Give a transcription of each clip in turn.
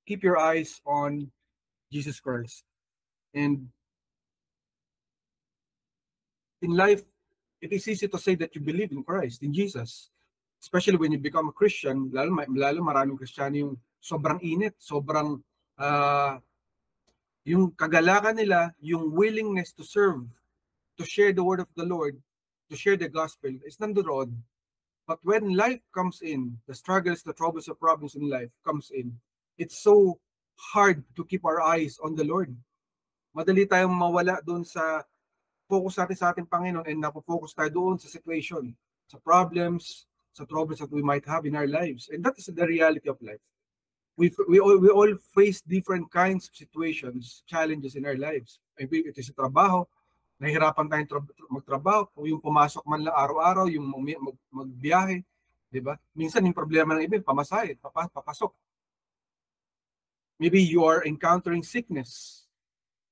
keep your eyes on Jesus Christ. And in life, it is easy to say that you believe in Christ, in Jesus. Especially when you become a Christian, lalo maraming Kristiyano yung sobrang init, sobrang yung kagalakan nila, yung willingness to serve, to share the word of the Lord, to share the gospel, is nandoon. But when life comes in, the struggles, the troubles, the problems in life comes in, it's so hard to keep our eyes on the Lord. Madali tayong mawala doon sa focus natin sa ating Panginoon and napofocus tayo doon sa situation, sa problems, sa troubles that we might have in our lives. And that is the reality of life. We all face different kinds of situations, challenges in our lives. Maybe it is sa trabaho, nahihirapan tayong magtrabaho, o yung pumasok man lang araw-araw, yung magbiyahe, di ba? Minsan yung problema ng iba, pamasahe, papasok. Maybe you are encountering sickness,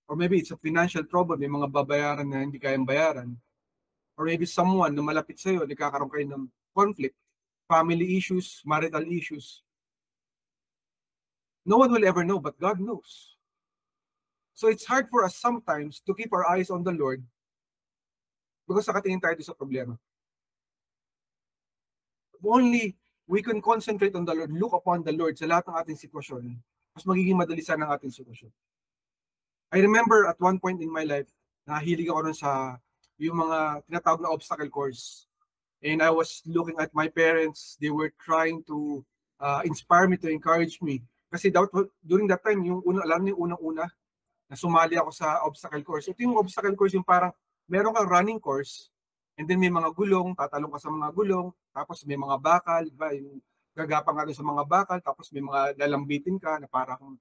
or maybe it's a financial trouble, may mga babayaran na hindi kayang bayaran, or maybe someone na malapit sa'yo, nagkakaroon kayo ng conflict, family issues, marital issues. No one will ever know, but God knows. So it's hard for us sometimes to keep our eyes on the Lord because nakatingin tayo sa problema. If only we can concentrate on the Lord, look upon the Lord sa lahat ng ating sitwasyon, mas magiging madali sana ang ating sitwasyon. I remember at one point in my life, nahilig ako nun sa yung mga tinatawag na obstacle course. And I was looking at my parents, they were trying to inspire me, to encourage me. Kasi during that time, alam niyo yung unang-una, na sumali ako sa obstacle course. Ito yung obstacle course, yung parang meron kang running course, and then may mga gulong, tatalong ka sa mga gulong, tapos may mga bakal, diba? Yung gagapang ka sa mga bakal, tapos may mga lalambitin ka na parang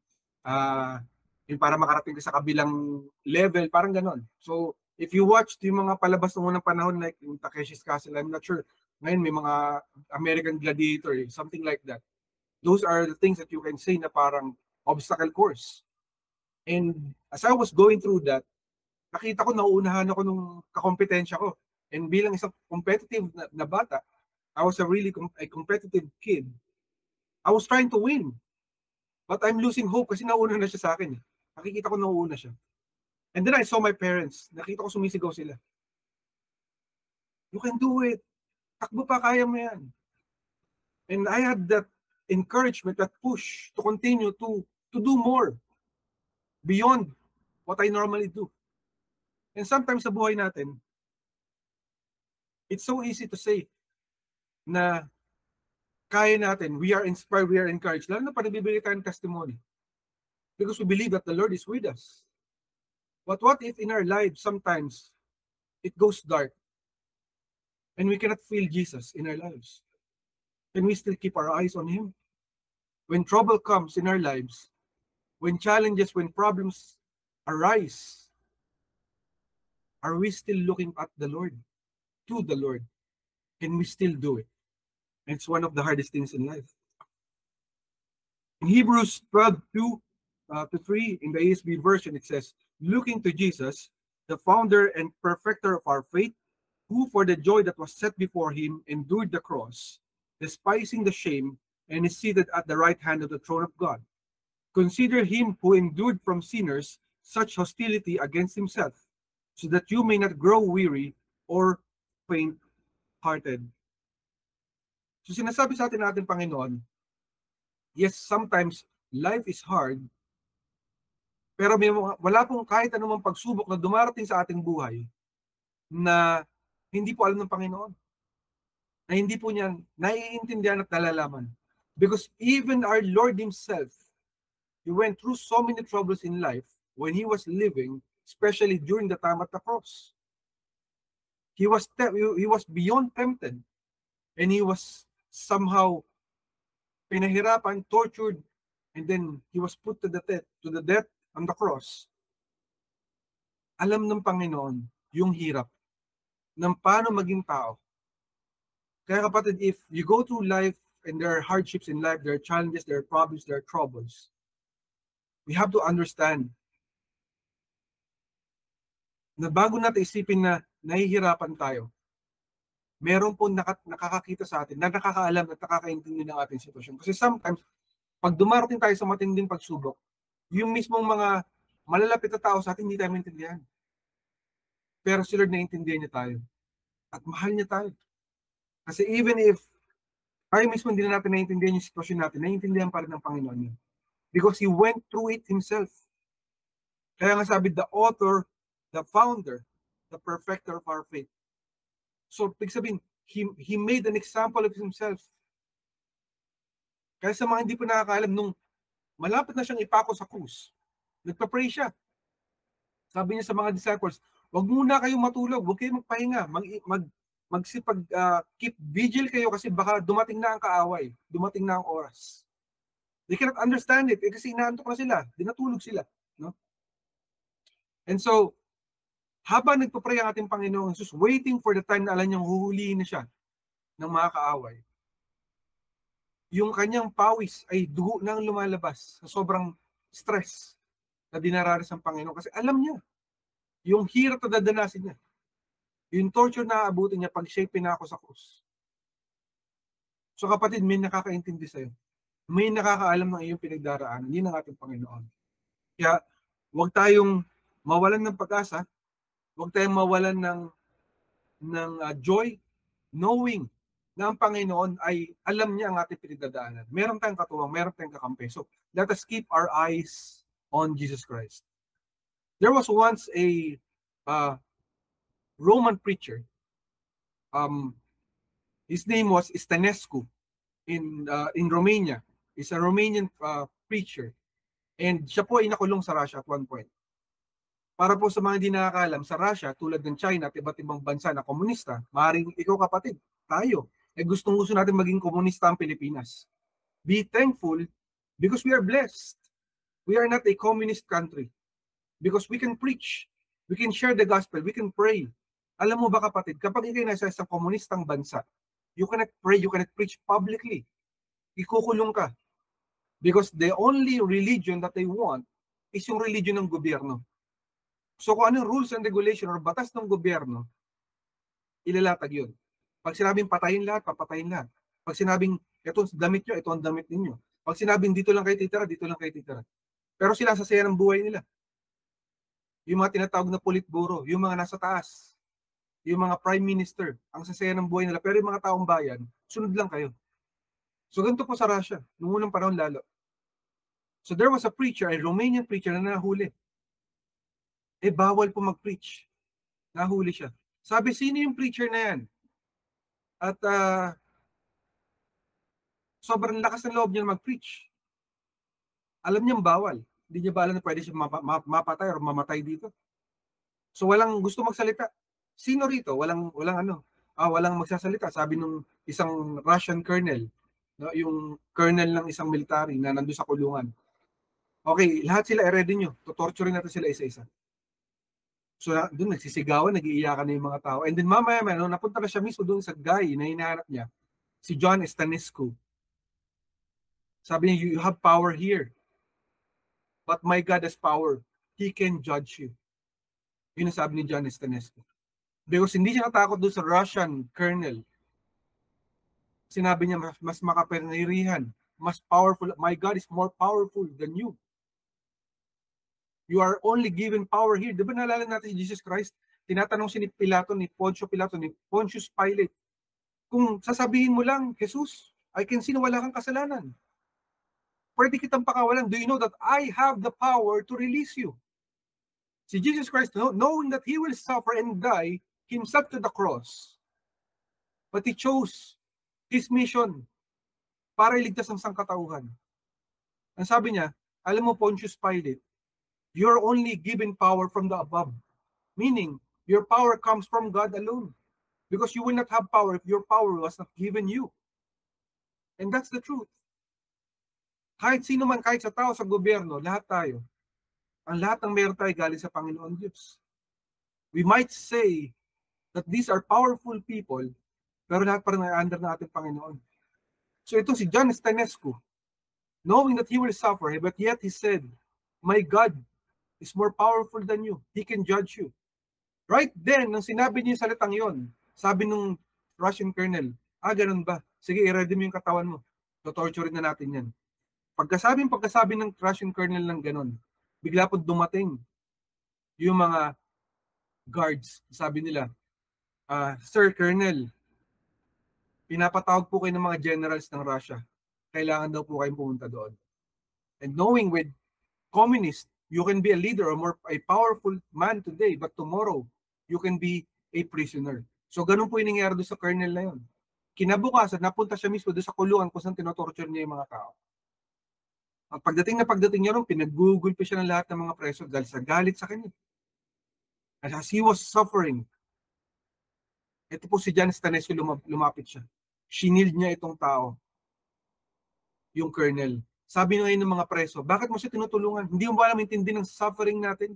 yung para makarating ka sa kabilang level, parang ganon. So, if you watched yung mga palabas ng unang panahon, like yung Takeshi's Castle, I'm not sure, ngayon may mga American Gladiator, something like that. Those are the things that you can say na parang obstacle course. And as I was going through that, nakita ko nauunahan ako nung kakompetensya ko. And bilang isang competitive na bata, I was a competitive kid. I was trying to win. But I'm losing hope kasi nauna na siya sa akin. Nakikita ko nauuna siya. And then I saw my parents. Nakita ko sumisigaw sila. You can do it. Takbo pa, kaya mo yan. And I had that encouragement, that push to continue to do more beyond what I normally do. And sometimes sa buhay natin, it's so easy to say na kaya natin, we are inspired, we are encouraged, lalo na pa nagbibigay tayo ng testimony. Because we believe that the Lord is with us. But what if in our lives, sometimes, it goes dark, and we cannot feel Jesus in our lives? Can we still keep our eyes on Him? When trouble comes in our lives, when challenges, when problems arise, are we still looking at the Lord, to the Lord? Can we still do it? And it's one of the hardest things in life. In Hebrews 12:2-3, in the ASB version, it says, looking to Jesus, the founder and perfecter of our faith, who for the joy that was set before him endured the cross, despising the shame, and is seated at the right hand of the throne of God. Consider him who endured from sinners such hostility against himself, so that you may not grow weary or faint-hearted. So sinasabi sa ating Panginoon, yes, sometimes life is hard, pero wala pong kahit anumang pagsubok na dumarating sa ating buhay na hindi po alam ng Panginoon, na hindi po niya naiintindihan at nalalaman. Because even our Lord Himself, He went through so many troubles in life when He was living, especially during the time at the cross. He was beyond tempted, and He was somehow pinahirapan, tortured, and then He was put to the death on the cross. Alam ng Panginoon yung hirap ng paano maging tao. Kaya kapatid, if you go through life and there are hardships in life, there are challenges, there are problems, there are troubles, we have to understand na bago natin isipin na nahihirapan tayo, meron po nakakakita sa atin, na nakakaalam at nakakaintindi ng ating sitwasyon. Kasi sometimes, pag dumarating tayo sa matinding pagsubok, yung mismong mga malalapit na tao sa atin, hindi tayo maintindihan. Pero si Lord, naiintindihan niya tayo. At mahal niya tayo. Kasi even if tayo mismo hindi na natin naiintindihan yung sitwasyon natin, naiintindihan pa rin ng Panginoon niya. Because He went through it Himself. Kaya nga sabi, the author, the founder, the perfecter of our faith. So, ibig sabihin, he made an example of Himself. Kaya sa mga hindi po nakakaalam, nung malapit na siyang ipako sa krus, nagpa-pray siya. Sabi niya sa mga disciples, huwag muna kayong matulog, huwag kayong magpahinga, keep vigil kayo kasi baka dumating na ang kaaway, dumating na ang oras. They cannot understand it kasi inaantok na sila, dinatulog sila. No? And so, habang nagpa-pray ang ating Panginoon Jesus, waiting for the time na alam niyang huhulihin na siya ng mga kaaway, yung kanyang pawis ay dugo nang lumalabas sa sobrang stress na dinaranas ng Panginoon. Kasi alam niya, yung hirap na dadanasin niya, yung torture na aabutin niya pag siya'y pinako sa krus. So kapatid, may nakakaintindi sa'yo. May nakakaalam ng iyong pinagdaraanan. Yun ang ating Panginoon. Kaya huwag tayong mawalan ng pag-asa, huwag tayong mawalan ng joy, knowing na ang Panginoon ay alam niya ang ating pinagdadaanan. Meron tayong katuwang, meron tayong kakampi. So let us keep our eyes on Jesus Christ. There was once a Roman preacher. His name was Stănescu in Romania. He's a Romanian preacher. And siya po ay nakulong sa Russia at one point. Para po sa mga hindi nakakaalam, sa Russia, tulad ng China at iba't ibang bansa na komunista, maaaring ikaw kapatid, tayo, gustong-gusto natin maging komunista ang Pilipinas. Be thankful because we are blessed. We are not a communist country. Because we can preach, we can share the gospel, we can pray. Alam mo ba kapatid, kapag ikaw nasa isang komunistang bansa, you cannot pray, you cannot preach publicly. Ikukulong ka. Because the only religion that they want is yung religion ng gobyerno. So kung anong rules and regulation or batas ng gobyerno, ilalatag yun. Pag sinabing patayin lahat, papatayin lahat. Pag sinabing ito ang damit nyo, ito ang damit ninyo. Pag sinabing dito lang kayo titira, dito lang kayo titira. Pero sila sa saya ng buhay nila. Yung mga tinatawag na politburo, yung mga nasa taas, yung mga prime minister, ang sasaya ng buhay nila. Pero yung mga taong bayan, sunod lang kayo. So ganito po sa Russia, noong unang panahon lalo. So there was a preacher, a Romanian preacher na nahuli. Bawal po mag-preach. Nahuli siya. Sabi, sino yung preacher na yan? At sobrang lakas ng loob niya mag-preach. Alam niyang bawal. Hindi niya ba alam na pwede siya mapatay or mamatay dito? So walang gusto magsalita. Sino rito? Walang magsasalita. Sabi nung isang Russian colonel, no, yung colonel ng isang military na nandoon sa kulungan. Okay, lahat sila ready nyo. Tutorturin natin sila isa-isa. So doon nagsisigawan, nag-iiyakan na yung mga tao. And then mamaya, napunta na siya mismo doon sa guy na hinahanap niya, si John Stănescu. Sabi niya, you have power here. But my God has power. He can judge you. Yun ang sabi ni John Stănescu. Because hindi siya natakot doon sa Russian colonel. Sinabi niya, mas makapangyarihan, mas powerful. My God is more powerful than you. You are only given power here. Diba naalala natin si Jesus Christ? Tinatanong si Pontius Pilate, kung sasabihin mo lang, Jesus, I can see na wala kang kasalanan. Pwede kitang pakawalan. Do you know that I have the power to release you? Si Jesus Christ, knowing that He will suffer and die Himself to the cross, but He chose His mission para iligtas ang sangkatauhan. Ang sabi niya, alam mo, Pontius Pilate, you're only given power from the above. Meaning, your power comes from God alone. Because you will not have power if your power was not given you. And that's the truth. Kahit sino man, kahit sa tao, sa gobyerno, lahat tayo, ang lahat ng meron tayo galing sa Panginoon Diyos. We might say that these are powerful people, pero lahat pa rin ay under ng ating Panginoon. So ito si John Stănescu, knowing that he will suffer, but yet he said, my God is more powerful than you. He can judge you. Right then, nang sinabi niya yung salitang yon, sabi nung Russian colonel, ganun ba? Sige, i-ready mo yung katawan mo. Torturein na natin yan. pagkasabi ng Russian colonel ng ganon, bigla po dumating yung mga guards. Sabi nila, Sir Colonel, pinapatawag po kayo ng mga generals ng Russia. Kailangan daw po kayong pumunta doon. And knowing with communist, you can be a leader or more a powerful man today, but tomorrow, you can be a prisoner. So ganun po yung nangyari doon sa colonel na yun. Kinabukasan, napunta siya mismo doon sa kulungan kung saan tinotorture niya yung mga tao. At pagdating niya ron, pinag-google siya ng lahat ng mga preso dahil sa galit sa kanya. As he was suffering, ito po si John Stanescu, lumapit siya. Shineld niya itong tao, yung colonel. Sabi na ngayon ng mga preso, bakit mo siya tinutulungan? Hindi mo ba alam intindi ng suffering natin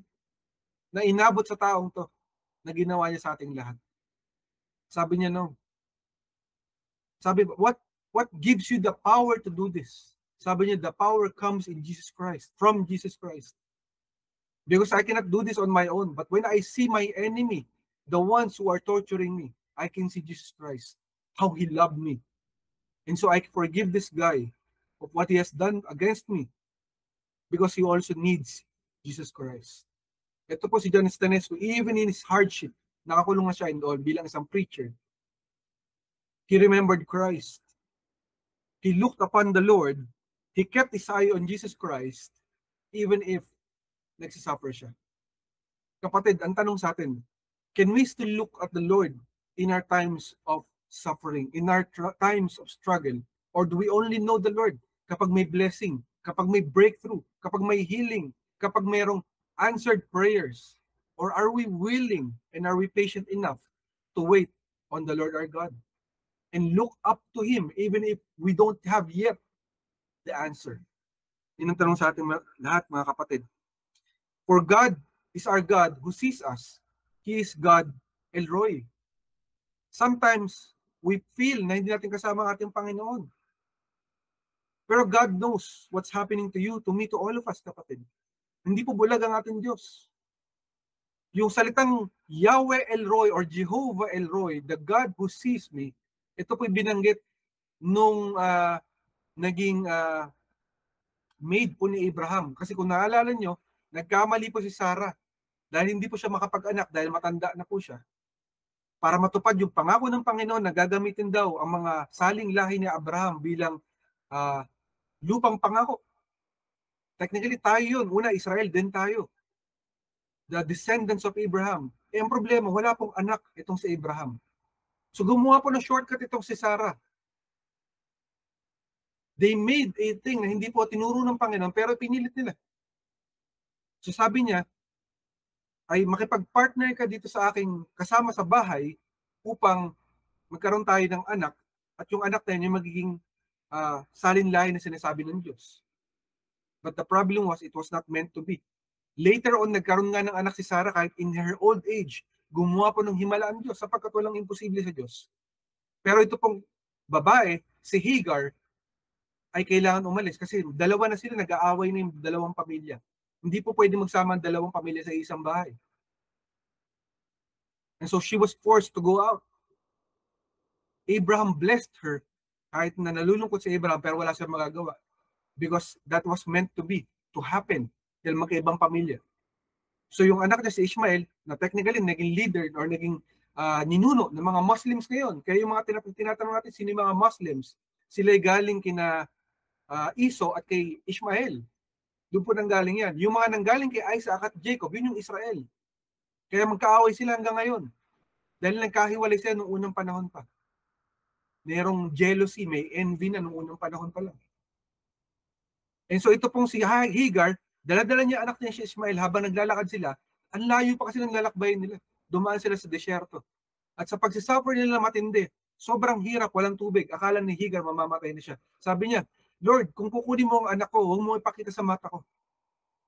na inabot sa taong to na ginawa niya sa ating lahat? Sabi niya, no. Sabi, what gives you the power to do this? Sabi niya, the power comes in Jesus Christ, from Jesus Christ. Because I cannot do this on my own. But when I see my enemy, the ones who are torturing me, I can see Jesus Christ, how He loved me. And so I forgive this guy of what he has done against me because he also needs Jesus Christ. Ito po si John Stanescu, even in his hardship, nakakulong na siya and all bilang isang preacher, he remembered Christ. He looked upon the Lord. He kept his eye on Jesus Christ, even if nagsisuffer siya. Kapatid, ang tanong sa atin, can we still look at the Lord in our times of suffering, in our times of struggle? Or do we only know the Lord kapag may blessing, kapag may breakthrough, kapag may healing, kapag mayroong answered prayers? Or are we willing and are we patient enough to wait on the Lord our God and look up to Him even if we don't have yet the answer? Yun ang tanong sa ating lahat, mga kapatid. For God is our God who sees us. He is God El Roi. Sometimes we feel na hindi natin kasama ang ating Panginoon. Pero God knows what's happening to you, to me, to all of us, kapatid. Hindi po bulag ang ating Diyos. Yung salitang Yahweh El Roi or Jehovah El Roi, the God who sees me, ito po binanggit nung naging maid po ni Abraham. Kasi kung naalala nyo, nagkamali po si Sarah dahil hindi po siya makapag-anak dahil matanda na po siya. Para matupad yung pangako ng Panginoon na gagamitin daw ang mga saling lahi ni Abraham bilang lupang pangako. Technically tayo yun. Una, Israel, din tayo. The descendants of Abraham. Ang problema, wala pong anak itong si Abraham. So gumawa po ng shortcut itong si Sarah. They made a thing na hindi po tinuro ng Panginoon pero pinilit nila. So sabi niya, ay makipag-partner ka dito sa aking kasama sa bahay upang magkaroon tayo ng anak at yung anak na yun yung magiging salinlahi na sinasabi ng Diyos. But the problem was, it was not meant to be. Later on, nagkaroon nga ng anak si Sarah kahit in her old age, gumawa po ng himala ang Diyos sapagkat walang imposible sa Diyos. Pero ito pong babae, si Hagar, ay kailangan umalis kasi dalawa na sila, nag-aaway na yung dalawang pamilya. Hindi po pwede magsama ang dalawang pamilya sa isang bahay. And so she was forced to go out. Abraham blessed her kahit na nalulungkot si Abraham pero wala siyang magagawa. Because that was meant to be, to happen, dahil magkaibang pamilya. So yung anak niya si Ishmael, na technically naging leader or naging ninuno ng mga Muslims ngayon. Kaya yung mga tinatanong natin, sino yung mga Muslims? Sila'y galing kina Iso at kay Ishmael. Doon po nanggaling yan. Yung mga nanggaling kay Isaac at Jacob, yun yung Israel. Kaya magkaaway sila hanggang ngayon. Dahil nagkahiwalay sila noong unang panahon pa. Merong jealousy, may envy na noong unang panahon pa lang. And so ito pong si Hagar, dala-dala niya anak niya si Ishmael habang naglalakad sila. Ang layo pa kasi ng lalakbayin nila. Dumaan sila sa desyerto. At sa pagsisuffer nila matindi, sobrang hirap, walang tubig. Akala ni Hagar mamamatay na siya. Sabi niya, Lord, kung kukunin mo ang anak ko, huwag mo ipakita sa mata ko.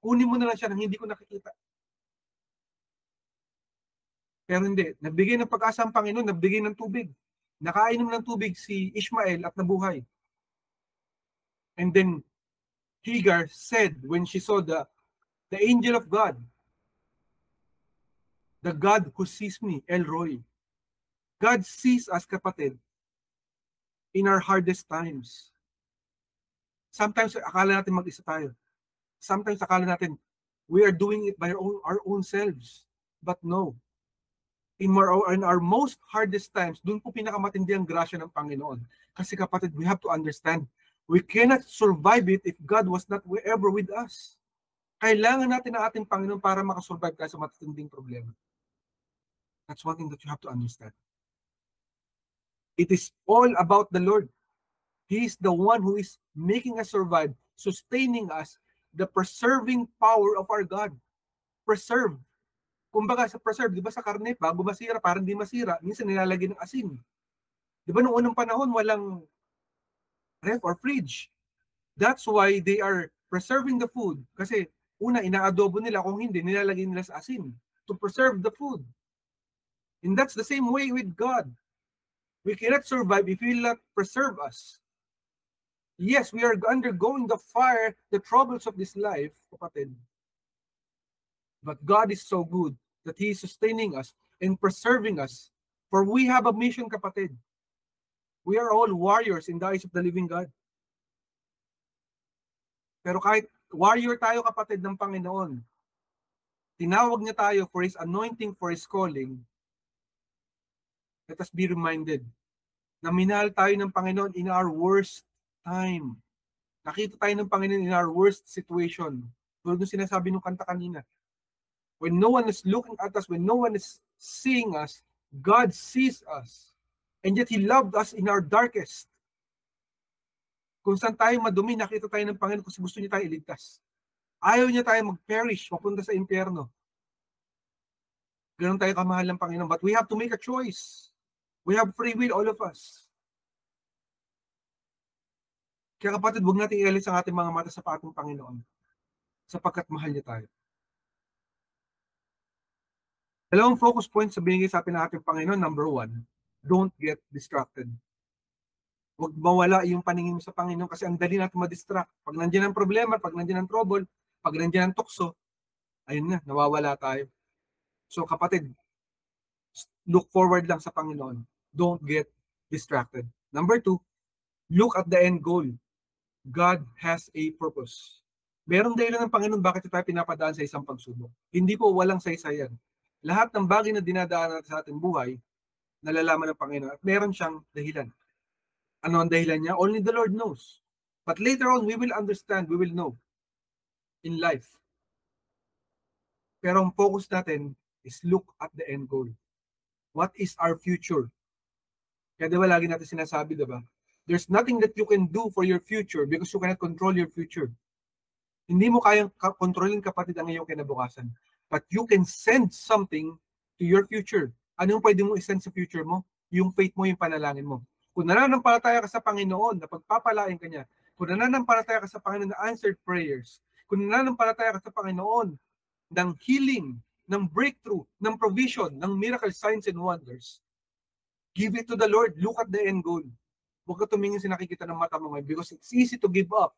Kunin mo na lang siya nang hindi ko nakikita. Pero hindi. Nagbigay ng pag-asa ang Panginoon, nagbigay ng tubig. Nakainom ng tubig si Ishmael at nabuhay. And then, Hagar said when she saw the angel of God, the God who sees me, El Roi. God sees us, kapatid, in our hardest times. Sometimes akala natin mag-isa tayo. Sometimes akala natin we are doing it by our own selves. But no. In our most hardest times, doon po pinakamatindi ang grasya ng Panginoon. Kasi kapatid, we have to understand, we cannot survive it if God was not ever with us. Kailangan natin ang ating Panginoon para makasurvive tayo sa matinding problema. That's one thing that you have to understand. It is all about the Lord. He is the one who is making us survive, sustaining us, the preserving power of our God. Preserve. Kumbaga sa preserve, di ba sa karne, bago masira, para hindi masira, minsan nilalagay ng asin. Di ba noong unang panahon, walang ref or fridge. That's why they are preserving the food. Kasi una, inaadobo nila, kung hindi, nilalagay nila sa asin to preserve the food. And that's the same way with God. We cannot survive if He will not preserve us. Yes, we are undergoing the fire, the troubles of this life, kapatid. But God is so good that He is sustaining us and preserving us. For we have a mission, kapatid. We are all warriors in the eyes of the living God. Pero kahit warrior tayo, kapatid, ng Panginoon, tinawag niya tayo for His anointing, for His calling. Let us be reminded na minahal tayo ng Panginoon in our worst time. Nakita tayo ng Panginoon in our worst situation. Tulad ng sinasabi ng kanta kanina. When no one is looking at us, when no one is seeing us, God sees us. And yet He loved us in our darkest. Kung saan tayo madumi, nakita tayo ng Panginoon kasi gusto niya tayo iligtas. Ayaw niya tayo mag-perish, mapunta sa impyerno. Ganun tayo kamahal ng Panginoon. But we have to make a choice. We have free will, all of us. Kaya kapatid, huwag natin ialis ang ating mga mata sa ating Panginoon sapagkat mahal niya tayo. Dalawang focus points sa binigay sa atin ng ating Panginoon. Number 1, don't get distracted. Huwag mawala yung paningin mo sa Panginoon kasi ang dali natin ma-distract. Pag nandiyan ang problema, pag nandiyan ang trouble, pag nandiyan ang tukso, ayun na, nawawala tayo. So kapatid, look forward lang sa Panginoon. Don't get distracted. Number 2, look at the end goal. God has a purpose. Merong dahilan ng Panginoon bakit tayo pinapadaan sa isang pagsubok. Hindi po walang saysayan. Lahat ng bagay na dinadaan natin sa ating buhay, nalalaman ng Panginoon. At meron siyang dahilan. Ano ang dahilan niya? Only the Lord knows. But later on, we will understand, we will know in life. Pero ang focus natin is look at the end goal. What is our future? Kaya diba lagi natin sinasabi, diba? There's nothing that you can do for your future because you cannot control your future. Hindi mo kayang kontrolin, kapatid, ang iyong kinabukasan. But you can send something to your future. Ano yung pwede mo isend sa future mo? Yung faith mo, yung panalangin mo. Kung nananampalataya ka sa Panginoon na pagpapalain ka niya, kung nananampalataya ka sa Panginoon na answered prayers, kung nananampalataya ka sa Panginoon ng healing, ng breakthrough, ng provision, ng miracle signs and wonders, give it to the Lord. Look at the end goal. Huwag ka tumingin sa nakikita ng mata mo ngayon because it's easy to give up.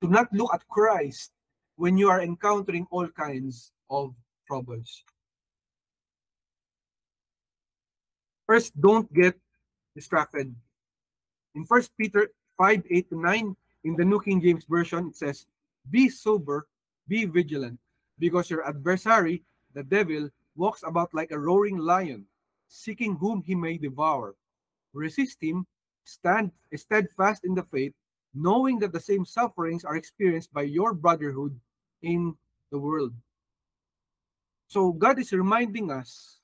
To not look at Christ when you are encountering all kinds of troubles. First, don't get distracted. In 1 Peter 5:8-9, in the New King James Version, it says, be sober, be vigilant, because your adversary, the devil, walks about like a roaring lion, seeking whom he may devour. Resist him, stand steadfast in the faith, knowing that the same sufferings are experienced by your brotherhood in the world. So God is reminding us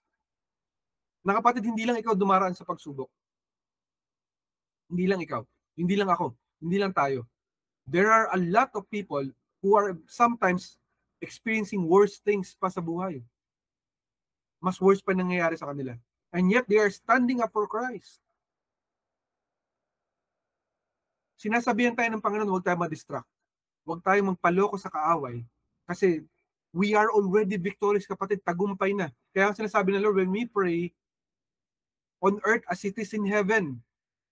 na kapatid, hindi lang ikaw dumaraan sa pagsubok. Hindi lang ikaw, hindi lang ako, hindi lang tayo. There are a lot of people who are sometimes experiencing worse things pa sa buhay. Mas worse pa nangyayari sa kanila. And yet they are standing up for Christ. Sinasabihan tayo ng Panginoon, huwag tayo ma-distract. Huwag tayo magpaloko sa kaaway. Kasi we are already victorious, kapatid. Tagumpay na. Kaya sinasabi ng Lord, when we pray on earth as it is in heaven,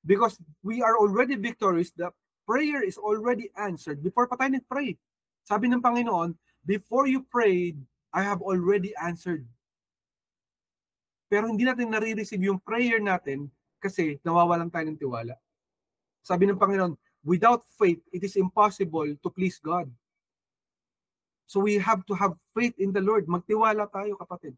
because we are already victorious, the prayer is already answered before pa tayo nag-pray. Sabi ng Panginoon, before you prayed, I have already answered. Pero hindi natin nare-receive yung prayer natin kasi nawawalan tayo ng tiwala. Sabi ng Panginoon, without faith, it is impossible to please God. So we have to have faith in the Lord. Magtiwala tayo, kapatid.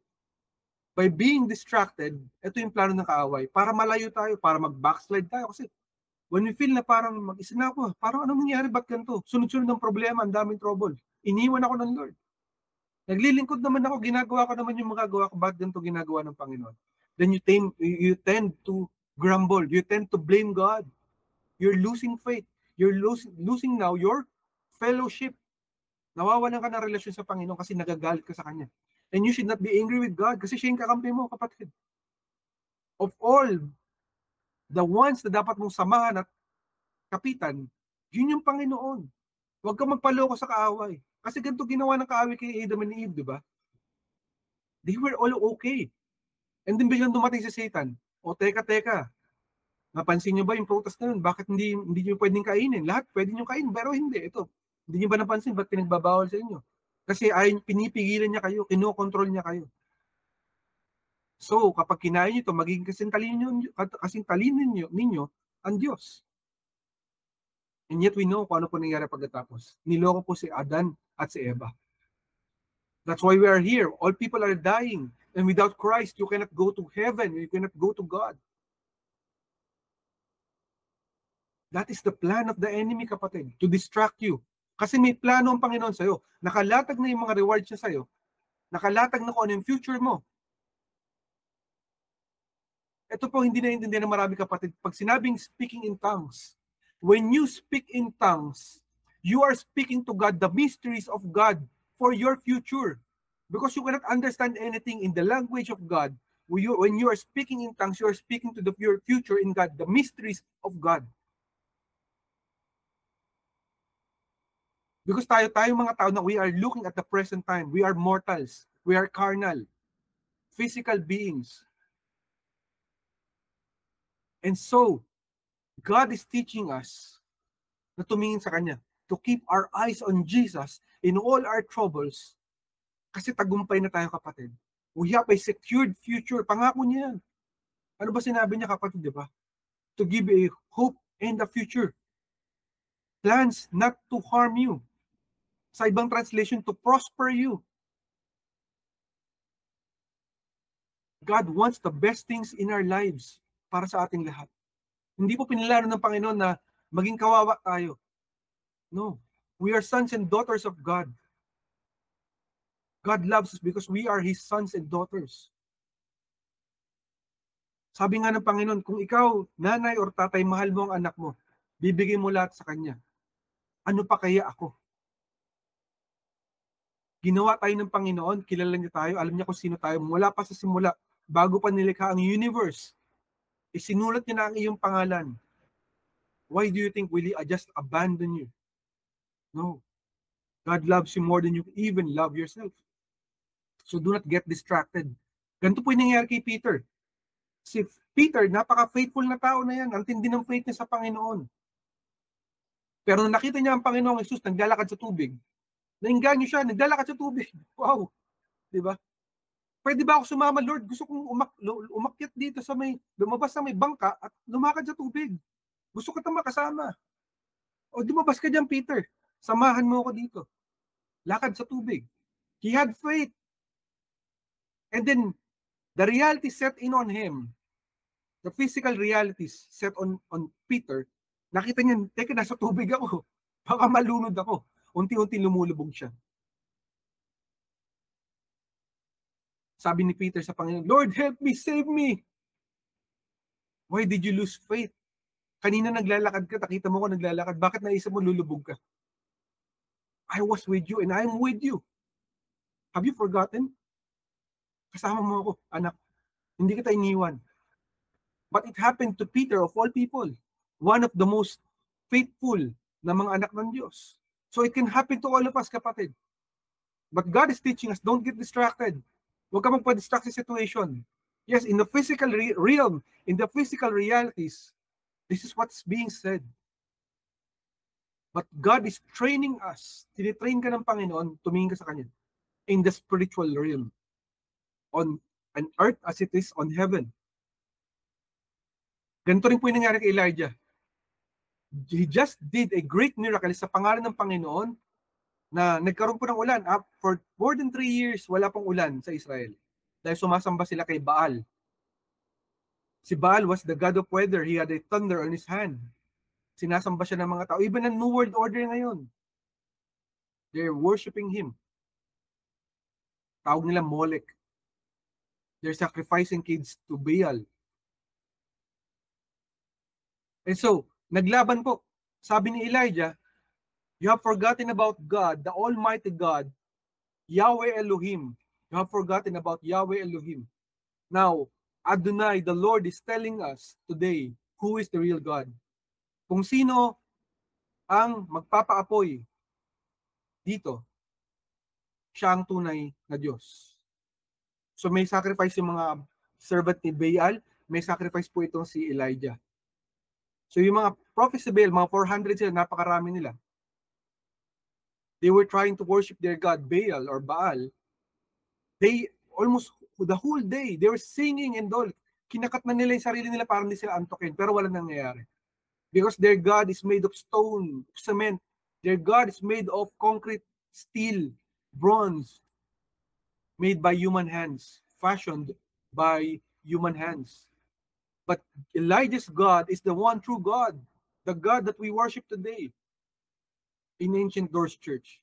By being distracted, ito yung plano ng kaaway, para malayo tayo, para mag-backslide tayo. Kasi when we feel na parang mag-isa na ako, parang anong nangyari, ba't ganito? Sunod-sunod ng problema, ang daming trouble. Iniwan ako ng Lord. Naglilingkod naman ako, ginagawa ko naman yung magagawa ko, ba't ganito ginagawa ng Panginoon? Then you tend to grumble. You tend to blame God. You're losing faith. You're losing now your fellowship. Nawawalan ka ng relasyon sa Panginoon kasi nagagalit ka sa Kanya. And you should not be angry with God kasi siya yung kakampi mo, kapatid. Of all the ones na dapat mong samahan at kapitan, yun yung Panginoon. Huwag kang magpaloko sa kaaway. Kasi ganito ginawa ng kaaway kay Adam and Eve, di ba? They were all okay. And then biglang dumating si Satan. O teka, napansin nyo ba yung prutas na yun? Bakit hindi nyo pwedeng kainin? Lahat pwede nyo kainin, pero hindi. Ito, hindi nyo ba napansin? Ba't pinagbabawal sa inyo? Kasi pinipigilan niya kayo, kinokontrol niya kayo. So, kapag kinain nyo ito, magiging kasing talino ninyo ang Diyos. And yet we know kung ano po nangyari pagkatapos. Niloko po si Adan at si Eva. That's why we are here. All people are dying. And without Christ, you cannot go to heaven. You cannot go to God. That is the plan of the enemy, kapatid, to distract you. Kasi may plano ang Panginoon sa'yo. Nakalatag na yung mga rewards niya sa'yo. Nakalatag na kung ano yung future mo. Ito po hindi naiintindihan ng marami, kapatid. Pag sinabing speaking in tongues, when you speak in tongues, you are speaking to God the mysteries of God for your future. Because you cannot understand anything in the language of God. When you are speaking in tongues, you are speaking to your future in God, the mysteries of God. Because tayo mga tao na we are looking at the present time. We are mortals. We are carnal. Physical beings. And so, God is teaching us na tumingin sa Kanya. To keep our eyes on Jesus in all our troubles. Kasi tagumpay na tayo, kapatid. We have a secured future. Pangako niya yan. Ano ba sinabi niya, kapatid, di ba? To give a hope and a future. Plans not to harm you. Sa ibang translation, to prosper you. God wants the best things in our lives para sa ating lahat. Hindi po pinilano ng Panginoon na maging kawawa tayo. No. We are sons and daughters of God. God loves us because we are His sons and daughters. Sabi nga ng Panginoon, kung ikaw, nanay or tatay, mahal mo ang anak mo, bibigay mo lahat sa Kanya. Ano pa kaya ako? Ginawa tayo ng Panginoon, kilala niya tayo, alam niya kung sino tayo. Mula pa sa simula, bago pa nilikha ang universe, isinulat niya na ang iyong pangalan. Why do you think will He just abandon you? No. God loves you more than you even love yourself. So do not get distracted. Ganito po yung nangyari kay Peter. Si Peter, napaka-faithful na tao na yan. Ang tindi ng faith niya sa Panginoon. Pero nung nakita niya ang Panginoong Jesus, naglalakad sa tubig, nainganyo siya, naglalakad sa tubig. Wow! Diba? Pwede ba ako sumama, Lord? Gusto kong umakyat dito sa lumabas sa may bangka at lumakad sa tubig. Gusto ko itong makasama. O lumabas ka dyan, Peter. Samahan mo ako dito. Lakad sa tubig. He had faith. And then, the reality set in on him. The physical realities set on Peter. Nakita niya, teka, nasa tubig ako. Baka malunod ako. Unti-unti lumulubog siya. Sabi ni Peter sa Panginoon, Lord, help me, save me. Why did you lose faith? Kanina naglalakad ka, nakita mo ko naglalakad. Bakit naisip mo lulubog ka? I was with you and I am with you. Have you forgotten? Kasama mo ako, anak. Hindi kita iniwan. But it happened to Peter of all people. One of the most faithful na mga anak ng Diyos. So it can happen to all of us, kapatid. But God is teaching us, don't get distracted. Huwag ka magpa-distract sa situation. Yes, in the physical realm, in the physical realities, this is what's being said. But God is training us. Tinitrain ka ng Panginoon, tumingin ka sa Kanya. In the spiritual realm. On earth as it is on heaven. Ganito rin po yung nangyari kay Elijah. He just did a great miracle sa pangalan ng Panginoon na nagkaroon po ng ulan. For more than 3 years, wala pong ulan sa Israel. Dahil sumasamba sila kay Baal. Si Baal was the god of weather. He had a thunder on his hand. Sinasamba siya ng mga tao. Even ang New World Order ngayon, they're worshiping him. Tawag nila Molech. They're sacrificing kids to Baal. And so, naglaban po. Sabi ni Elijah, you have forgotten about God, the Almighty God, Yahweh Elohim. You have forgotten about Yahweh Elohim. Now, Adonai, the Lord, is telling us today who is the real God. Kung sino ang magpapaapoy dito, siya ang tunay na Diyos. So may sacrifice yung mga servant ni Baal, may sacrifice po itong si Elijah. So yung mga prophets ni Baal, mga 400 sila, napakarami nila. They were trying to worship their God, Baal or Baal. They almost the whole day, they were singing and all. Kinakat na nila yung sarili nila para hindi sila antokin, pero wala nangyayari. Because their God is made of stone, cement. Their God is made of concrete, steel, bronze, made by human hands, fashioned by human hands. But Elijah's God is the one true God, the God that we worship today in Ancient Doors Church.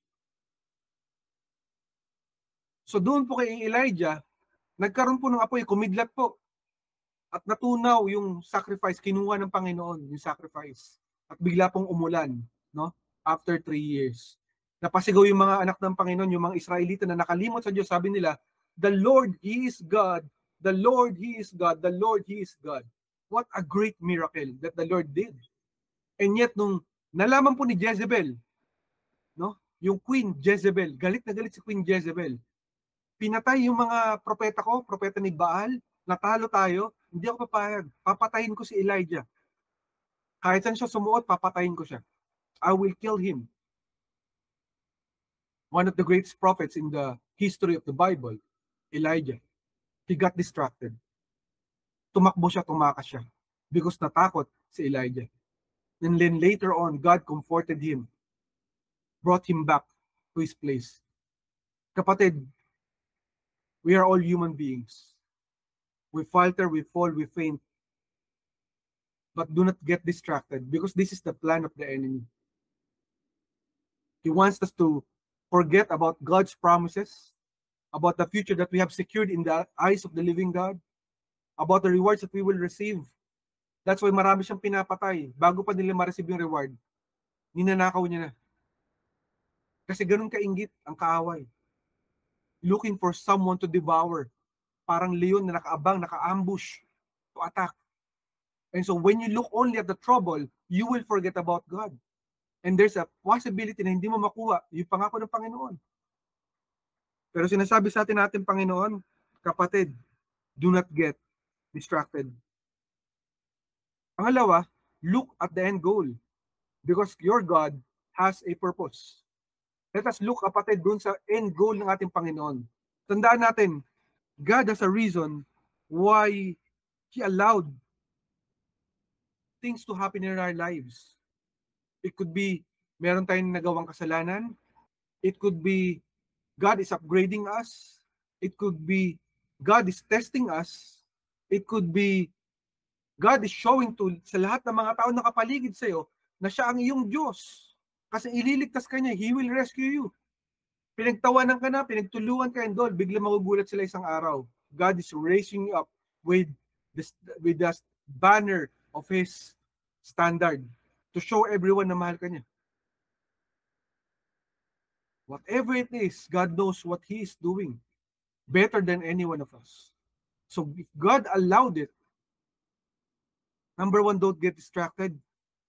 So doon po kay Elijah, nagkaroon po ng apoy, kumidlat po. At natunaw yung sacrifice, kinuha ng Panginoon yung sacrifice. At bigla pong umulan, no? After 3 years. Napasigaw yung mga anak ng Panginoon, yung mga Israelita na nakalimot sa Diyos, sabi nila, the Lord, He is God. The Lord, He is God. The Lord, He is God. What a great miracle that the Lord did. And yet, nung nalaman po ni Jezebel, no? Yung Queen Jezebel, galit na galit si Queen Jezebel. Pinatay yung mga propeta ko, propeta ni Baal, natalo tayo, hindi ako papayag. Papatayin ko si Elijah. Kahit saan siya sumuot, papatayin ko siya. I will kill him. One of the greatest prophets in the history of the Bible, Elijah. He got distracted. Tumakbo siya, tumakas siya. Because natakot si Elijah. And then later on, God comforted him. Brought him back to his place. Kapatid, we are all human beings. We falter, we fall, we faint. But do not get distracted because this is the plan of the enemy. He wants us to forget about God's promises, about the future that we have secured in the eyes of the living God, about the rewards that we will receive. That's why marami siyang pinapatay. Bago pa nila ma-receive yung reward, ninanakaw niya na. Kasi ganun kainggit ang kaaway. Looking for someone to devour. Parang leon na nakaabang, naka-ambush to attack. And so when you look only at the trouble, you will forget about God. And there's a possibility na hindi mo makuha yung pangako ng Panginoon. Pero sinasabi sa atin Panginoon, kapatid, do not get distracted. Pangalawa, look at the end goal. Because your God has a purpose. Let us look, kapatid, dun sa end goal ng ating Panginoon. Tandaan natin, God has a reason why He allowed things to happen in our lives. It could be, meron tayong nagawang kasalanan. It could be, God is upgrading us. It could be, God is testing us. It could be, God is showing to sa lahat ng mga tao na kapaligid sa iyo na siya ang iyong Diyos. Kasi ililigtas ka niya, He will rescue you. Pinagtawanan ka na, pinagtuluan ka and all, bigla magugulat sila isang araw. God is raising you up with the banner of His standard to show everyone na mahal ka niya. Whatever it is, God knows what He is doing better than any one of us. So if God allowed it, number one, don't get distracted.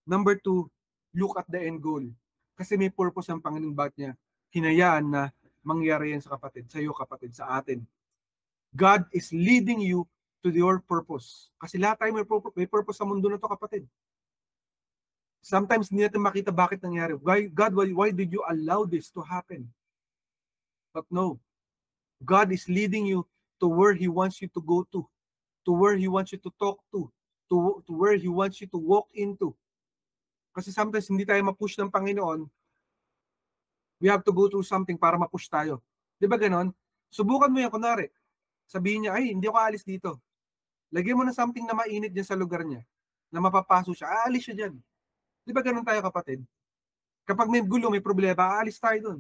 Number two, look at the end goal. Kasi may purpose ang Panginoon, bakit niya hinayaan na mangyari yan sa kapatid, sa iyo kapatid, sa atin. God is leading you to your purpose. Kasi lahat tayo may purpose sa mundo na to, kapatid. Sometimes hindi natin makita bakit nangyari. God, why did you allow this to happen? But no, God is leading you to where He wants you to go to where He wants you to talk to where He wants you to walk into. Kasi sometimes hindi tayo ma-push ng Panginoon. We have to go through something para ma-push tayo. Di ba ganon? Subukan mo yan, kunwari. Sabihin niya, ay, hindi ako aalis dito. Lagyan mo na something na mainit dyan sa lugar niya. Na mapapaso siya, aalis siya dyan. Di ba ganon tayo, kapatid? Kapag may gulo, may problema, aalis tayo dun.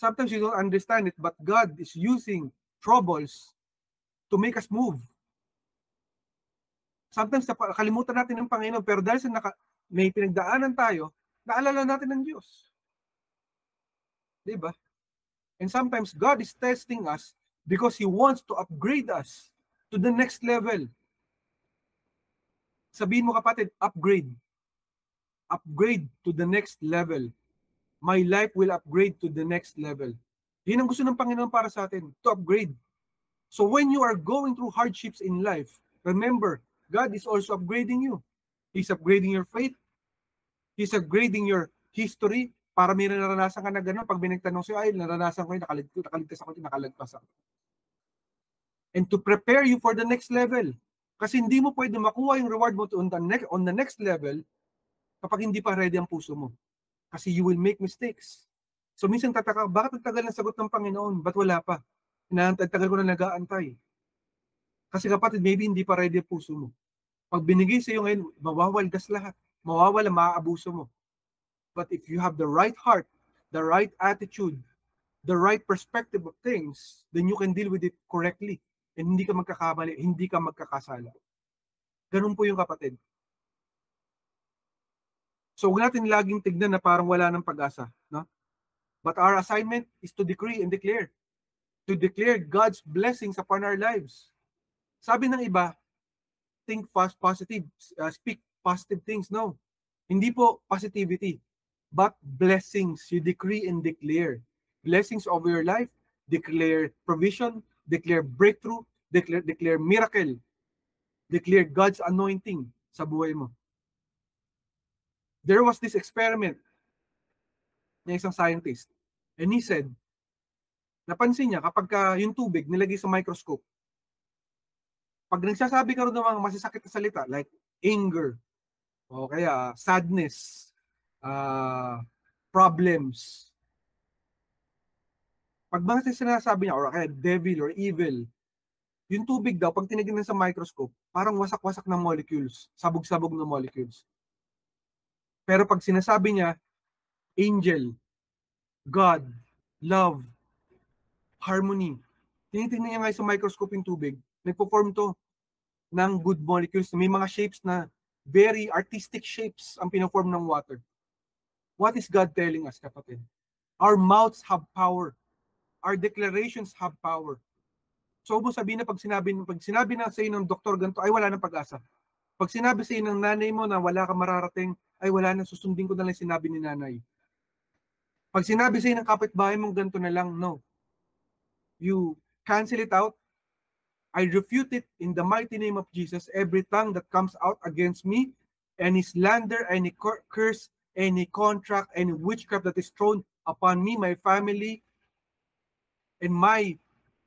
Sometimes you don't understand it, but God is using troubles to make us move. Sometimes kalimutan natin ng Panginoon, pero dahil sa may pinagdaanan tayo, naalala natin ng Diyos. Diba? And sometimes God is testing us because He wants to upgrade us to the next level. Sabihin mo, kapatid, upgrade. Upgrade to the next level. My life will upgrade to the next level. Yun ang gusto ng Panginoon para sa atin, to upgrade. So when you are going through hardships in life, remember, God is also upgrading you. He's upgrading your faith. He's upgrading your history. Para may naranasan ka na gano'n, pag binigtanong sa'yo, ay, naranasan ko yun, nakaligtas ako, nakalagpas ako. And to prepare you for the next level. Kasi hindi mo pwede makuha yung reward mo on the next level kapag hindi pa ready ang puso mo. Kasi you will make mistakes. So minsan tataka, bakit ang tagal ng sagot ng Panginoon? Ba't wala pa? Tagal ko na nag-aantay. Kasi kapatid, maybe hindi pa ready ang puso mo. Pag binigay sa iyo ngayon, mawawaldas lahat. Mawawala, maaabuso mo. But if you have the right heart, the right attitude, the right perspective of things, then you can deal with it correctly. And hindi ka magkakamali, hindi ka magkakasala. Ganun po yung kapatid. So huwag natin laging tignan na parang wala ng pag-asa. No? But our assignment is to decree and declare. To declare God's blessings upon our lives. Sabi ng iba, think fast, positive, speak positive things. No, hindi po positivity, but blessings. You decree and declare blessings over your life, declare provision, declare breakthrough, declare miracle, declare God's anointing sa buhay mo. There was this experiment ng isang scientist, and he said, napansin niya kapag yung tubig nilagay sa microscope, pag nagsasabi ka rin ng mga masasakit na salita like anger, o kaya sadness, problems, pag mga sinasabi niya, or kaya devil or evil, yung tubig daw, pag tinignan sa microscope, parang wasak-wasak ng molecules, sabog-sabog ng molecules. Pero pag sinasabi niya, angel, God, love, harmony, tinitingnan niya nga sa microscope yung tubig, nagpo-form to ng good molecules. May mga shapes na very artistic shapes ang pinaform ng water. What is God telling us, kapatid? Our mouths have power. Our declarations have power. So, mo sabihin na pag sinabi na sa iyo ng doktor ganito, ay wala nang pag-asa. Pag sinabi sa iyo ng nanay mo na wala ka mararating, ay wala na, susundin ko na lang sinabi ni nanay. Pag sinabi sa iyo ng kapitbahay mong ganito na lang, no. You cancel it out. I refute it in the mighty name of Jesus. Every tongue that comes out against me, any slander, any curse, any contract, any witchcraft that is thrown upon me, my family, and my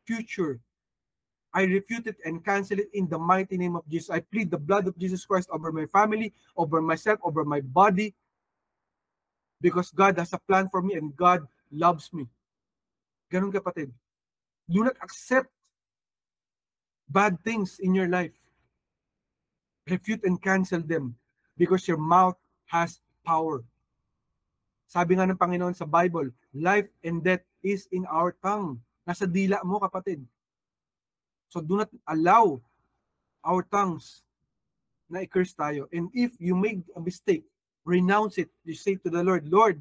future, I refute it and cancel it in the mighty name of Jesus. I plead the blood of Jesus Christ over my family, over myself, over my body, because God has a plan for me and God loves me. Ganun, kapatid. Do not accept bad things in your life. Refute and cancel them because your mouth has power. Sabi nga ng Panginoon sa Bible, life and death is in our tongue. Nasa dila mo, kapatid. So do not allow our tongues na i-curse tayo. And if you make a mistake, renounce it. You say to the Lord, Lord,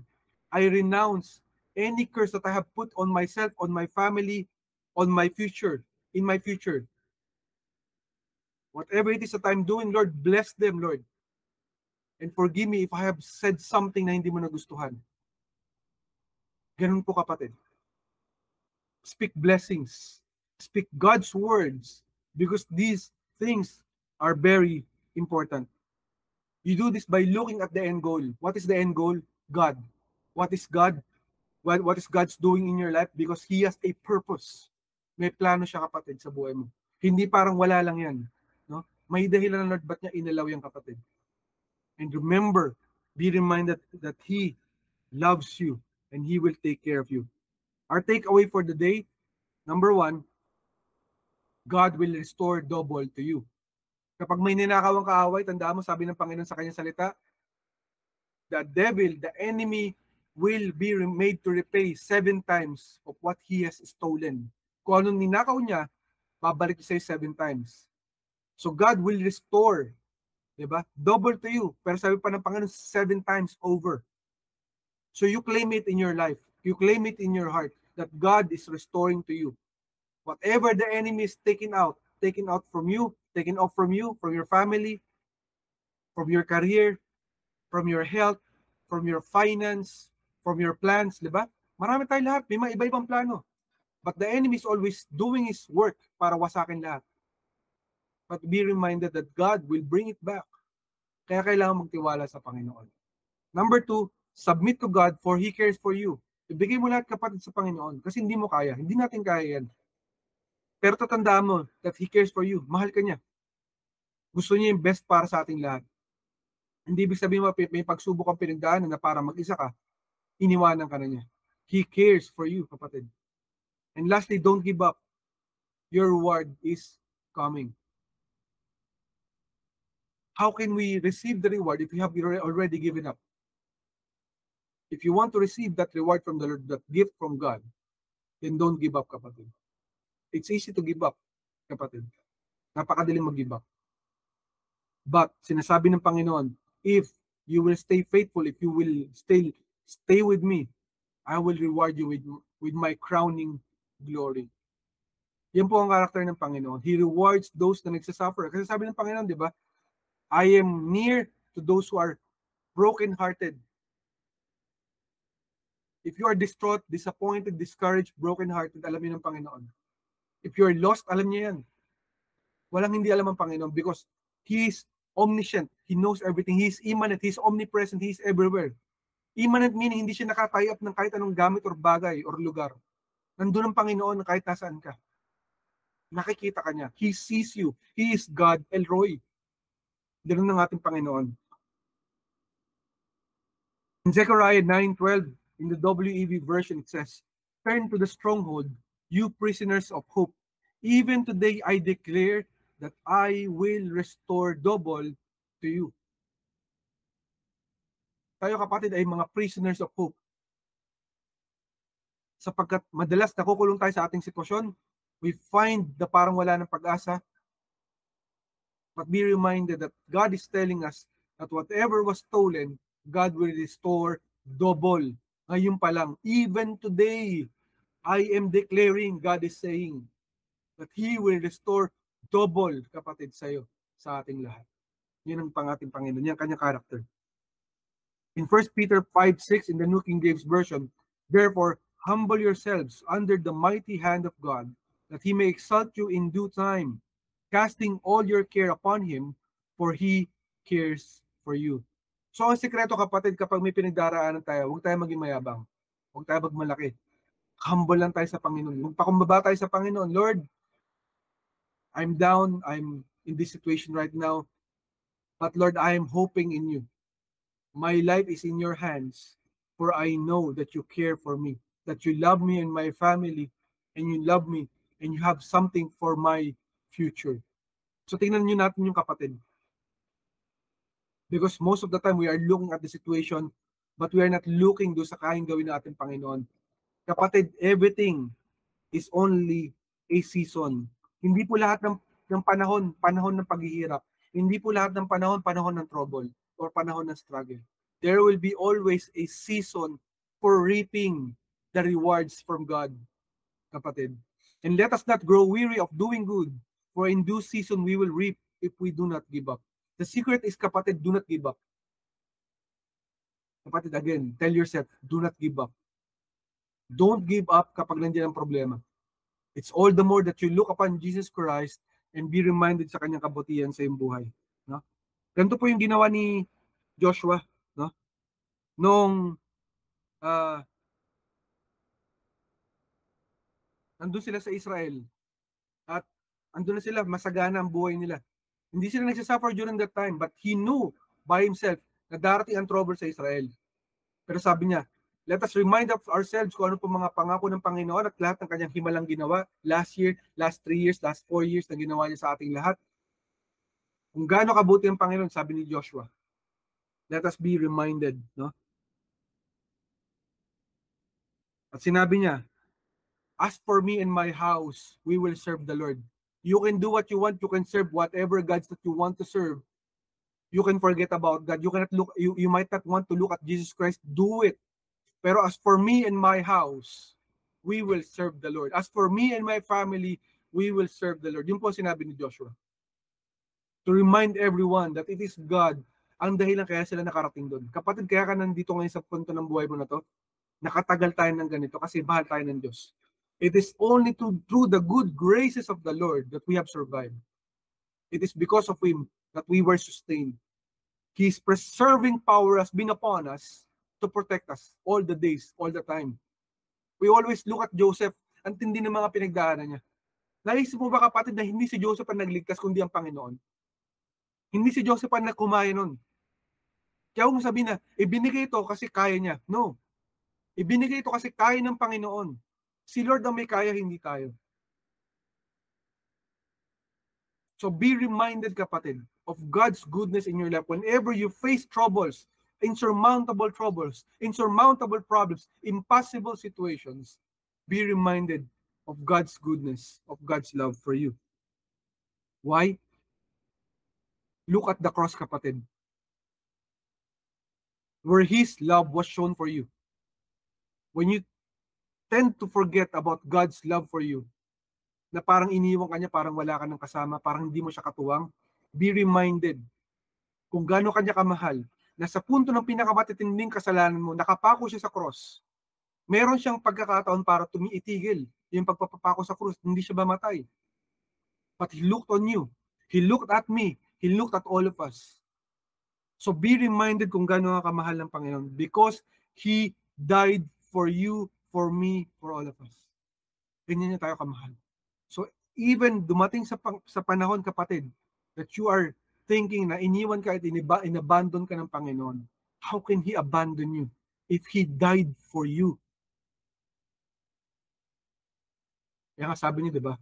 I renounce any curse that I have put on myself, on my family, on my future, in my future. Whatever it is that I'm doing, Lord, bless them, Lord. And forgive me if I have said something na hindi mo nagustuhan. Ganun po, kapatid. Speak blessings. Speak God's words because these things are very important. You do this by looking at the end goal. What is the end goal? God. What is God? What is God's doing in your life? Because He has a purpose. May plano siya, kapatid, sa buhay mo. Hindi parang wala lang yan. No? May dahilan ng Lord ba't niya inalaw yung kapatid. And remember, be reminded that He loves you and He will take care of you. Our takeaway for the day, number one, God will restore double to you. Kapag may ninakawang kaaway, tandaan mo, sabi ng Panginoon sa kanyang salita, the devil, the enemy, will be made to repay 7 times of what he has stolen. Kung anong ninakaw niya, babalik sa'yo 7 times. So God will restore, diba? Double to you. Pero sabi pa ng Panginoon, 7 times over. So you claim it in your life. You claim it in your heart that God is restoring to you. Whatever the enemy is taken out from you, taken off from you, from your family, from your career, from your health, from your finance, from your plans, di ba? Marami tayo lahat, may mga iba-ibang plano. But the enemy is always doing his work para wasakin lahat. But be reminded that God will bring it back. Kaya kailangan magtiwala sa Panginoon. Number 2, submit to God for He cares for you. Ibigay mo lahat, kapatid, sa Panginoon kasi hindi mo kaya. Hindi natin kaya yan. Pero tatandaan mo that He cares for you. Mahal ka niya. Gusto niya yung best para sa ating lahat. Hindi ibig sabihin mo may pagsubok ang pinagdaanan na para mag-isa ka, iniwanan ka na niya. He cares for you, kapatid. And lastly, don't give up. Your reward is coming. How can we receive the reward if you have already given up? If you want to receive that reward from the Lord, that gift from God, then don't give up, kapatid. It's easy to give up, kapatid. Napakadaling mag-give up. But, sinasabi ng Panginoon, if you will stay faithful, if you will stay with me, I will reward you with my crowning glory. Yan po ang karakter ng Panginoon. He rewards those na nagsasuffer. Kasi sabi ng Panginoon, di ba? I am near to those who are broken-hearted. If you are distraught, disappointed, discouraged, broken-hearted, alam niyo ng Panginoon. If you are lost, alam niya yan. Walang hindi alam ang Panginoon because He is omniscient. He knows everything. He is immanent. He is omnipresent. He is everywhere. Immanent meaning hindi siya nakatay up ng kahit anong gamit or bagay or lugar. Nandun ang Panginoon kahit nasaan ka. Nakikita ka niya. He sees you. He is God, El Roy. Ganun ng ating Panginoon. In Zechariah 9:12, in the WEV version, it says, turn to the stronghold, you prisoners of hope. Even today I declare that I will restore double to you. Tayo, kapatid, ay mga prisoners of hope. Sapagkat madalas nakukulong tayo sa ating sitwasyon, we find na parang wala ng pag-asa. But be reminded that God is telling us that whatever was stolen, God will restore double. Ngayon pa lang, even today, I am declaring, God is saying, that He will restore double, kapatid, sa'yo, sa ating lahat. Yan ang ating Panginoon, yan kanyang character. In 1 Peter 5:6 in the New King James Version, therefore, humble yourselves under the mighty hand of God, that He may exalt you in due time, casting all your care upon Him, for He cares for you. So ang sekreto, kapatid, kapag may pinagdaraanan tayo, huwag tayo maging mayabang. Huwag tayo magmalaki. Humble lang tayo sa Panginoon. Magpakumbaba tayo sa Panginoon. Lord, I'm down. I'm in this situation right now. But Lord, I am hoping in you. My life is in your hands, for I know that you care for me, that you love me and my family, and you love me, and you have something for my future. So tingnan nyo natin yung kapatid. Because most of the time, we are looking at the situation, but we are not looking doon sa kayang gawin natin, Panginoon. Kapatid, everything is only a season. Hindi po lahat ng panahon ng paghihirap. Hindi po lahat ng panahon ng trouble or panahon ng struggle. There will be always a season for reaping the rewards from God, kapatid. And let us not grow weary of doing good, for in due season we will reap if we do not give up. The secret is, kapatid, do not give up. Kapatid, again, tell yourself, do not give up. Don't give up kapag nandiyan ang problema. It's all the more that you look upon Jesus Christ and be reminded sa kanyang kabutihan sa iyong buhay. No? Ganito po yung ginawa ni Joshua. No? Nung nandun sila sa Israel at andun na sila, masagana ang buhay nila. Hindi sila nagsasuffer during that time, but he knew by himself na darating ang trouble sa Israel. Pero sabi niya, let us remind of ourselves kung ano po mga pangako ng Panginoon at lahat ng kanyang himalang ginawa last year, last 3 years, last 4 years na ginawa niya sa ating lahat. Kung gaano kabuti ang Panginoon, sabi ni Joshua. Let us be reminded, no? At sinabi niya, as for me and my house, we will serve the Lord. You can do what you want, you can serve whatever gods that you want to serve. You can forget about God. You might not want to look at Jesus Christ, do it. Pero as for me and my house, we will serve the Lord. As for me and my family, we will serve the Lord. Yun po sinabi ni Joshua. To remind everyone that it is God ang dahilan kaya sila nakarating doon. Kapatid, kaya ka nandito ngayon sa punto ng buhay mo na to, nakatagal tayo ng ganito kasi mahal tayo ng Diyos. It is only through the good graces of the Lord that we have survived. It is because of Him that we were sustained. His preserving power has been upon us to protect us all the days, all the time. We always look at Joseph, ang tindi ng mga pinagdaanan niya. Naisip mo ba kapatid na hindi si Joseph ang nagligtas kundi ang Panginoon? Hindi si Joseph ang nagkumaya nun. Kaya huwag mo sabihin na, ibinigay ito kasi kaya niya. No. Ibinigay ito kasi kaya ng Panginoon. Si Lord ang may kaya, hindi tayo. So be reminded, kapatid, of God's goodness in your life. Whenever you face troubles, insurmountable problems, impossible situations, be reminded of God's goodness, of God's love for you. Why? Look at the cross, kapatid, where His love was shown for you. When you tend to forget about God's love for you, na parang iniwan ka niya, parang wala ka ng kasama, parang hindi mo siya katuwang, be reminded kung gaano kanya kamahal, na sa punto ng pinakamatitinding kasalanan mo, nakapako siya sa cross. Meron siyang pagkakataon para tumiitigil yung pagpapako sa cross, hindi siya mamatay. But He looked on you. He looked at me. He looked at all of us. So be reminded kung gaano nga kamahal ng Panginoon because He died for you, for me, for all of us. Ganyan niya tayo kamahal. So even dumating sa panahon, kapatid, that you are thinking na iniwan ka at inabandon ka ng Panginoon, how can He abandon you if He died for you? Kaya nga sabi niya, di ba?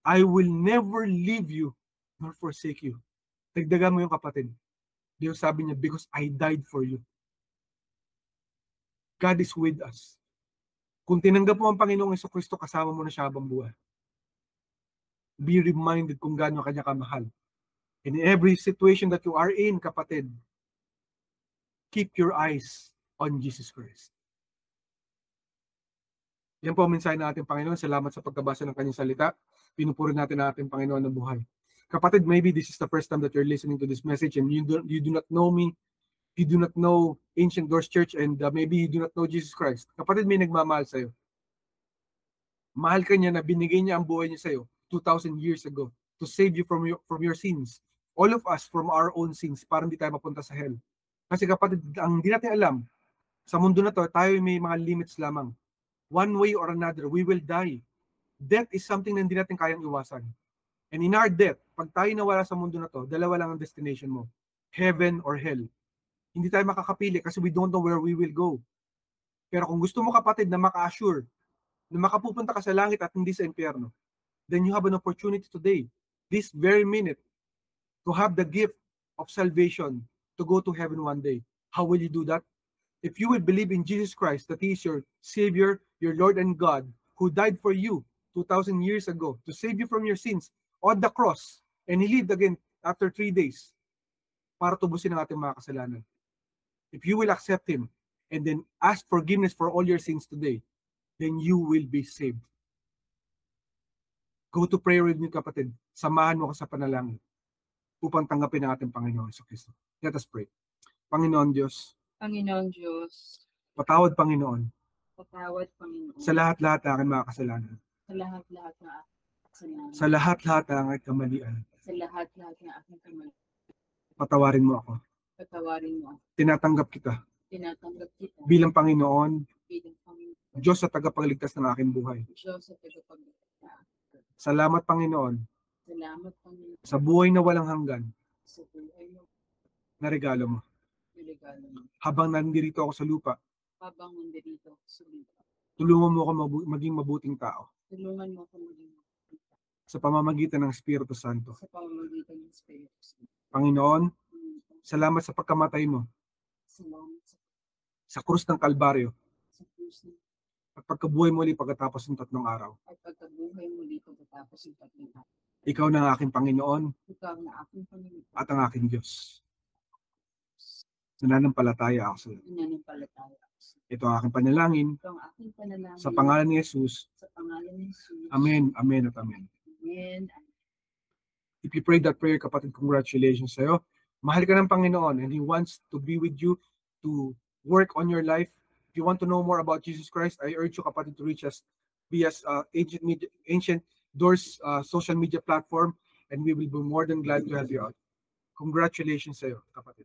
I will never leave you nor forsake you. Dagdagan mo yung kapatid. Diyos sabi niya, because I died for you. God is with us. Kung tinanggap mo ang Panginoong Jesucristo, kasama mo na siya habang buhay. Be reminded kung gaano kanya kamahal. In every situation that you are in, kapatid, keep your eyes on Jesus Christ. Yan po ang mensahe natin, Panginoon. Salamat sa pagkabasa ng kanyang salita. Pinupuri natin Panginoon ng buhay. Kapatid, maybe this is the first time that you're listening to this message and you do not know me, you do not know Ancient Doors Church, and maybe you do not know Jesus Christ. Kapatid, may nagmamahal sa'yo. Mahal ka niya na binigay niya ang buhay niya sa'yo 2,000 years ago to save you from your sins. All of us from our own sins para hindi tayo mapunta sa hell. Kasi kapatid, ang hindi natin alam, sa mundo na to, tayo may mga limits lamang. One way or another, we will die. Death is something na hindi natin kayang iwasan. And in our death, pag tayo nawala sa mundo na to, dalawa lang ang destination mo. Heaven or hell. Hindi tayo makakapili kasi we don't know where we will go. Pero kung gusto mo, kapatid, na maka-assure na makapupunta ka sa langit at hindi sa impyerno, then you have an opportunity today, this very minute, to have the gift of salvation to go to heaven one day. How will you do that? If you will believe in Jesus Christ, that He is your Savior, your Lord and God, who died for you 2,000 years ago to save you from your sins on the cross, and He lived again after 3 days para tubusin ang ating mga kasalanan. If you will accept Him and then ask forgiveness for all your sins today, then you will be saved. Go to prayer with me, kapatid. Samahan mo ko sa panalangin upang tanggapin ang ating Panginoon Jesucristo. Let us pray. Panginoon Diyos. Panginoon Diyos. Patawad, Panginoon. Patawad, Panginoon. Sa lahat-lahat ng aking mga kasalanan. Sa lahat-lahat ng aking kasalanan. Sa lahat-lahat ng aking kamalian. Sa lahat-lahat ng aking kamalian. Patawarin mo ako. Patawarin mo ako. Tinatanggap kita. Tinatanggap kita. Bilang Panginoon. Bilang Panginoon. Diyos sa tagapagligtas ng aking buhay. Diyos sa tagapagligtas. Salamat, Panginoon. Salamat, Panginoon. Sa buhay na walang hanggan. Sa buhay mo. Na regalo mo. regalo mo. Habang nandirito ako sa lupa, Habang nandirito ako sa lupa, tulungan mo ako maging mabuting tao tulungan mo ako maging makita sa pamamagitan ng Espiritu Santo. sa pamamagitan ng Espiritu Santo. Panginoon, Panginoon, salamat sa pagkamatay mo salamat sa krus ng Kalbaryo sa puso at pagkabuhay mo ulit pagkatapos ng 3 araw. at pagkabuhay muli pagkatapos ng 3 araw. Ikaw na ang aking Panginoon Ikaw na aking Panginoon at ang aking Diyos. Nananampalataya ako sa iyo. nananampalataya ako sa iyo. Ito ang aking panalangin Ito ang aking panalangin sa pangalan ni Jesus. sa pangalan ni Jesus. Amen, amen at amen. Amen. If you prayed that prayer, kapatid, congratulations sa iyo. Mahal ka ng Panginoon and He wants to be with you, to work on your life. If you want to know more about Jesus Christ, I urge you, kapatid, to reach us via Ancient Doors social media platform, and we will be more than glad to help you out. Congratulations sa iyo, kapatid.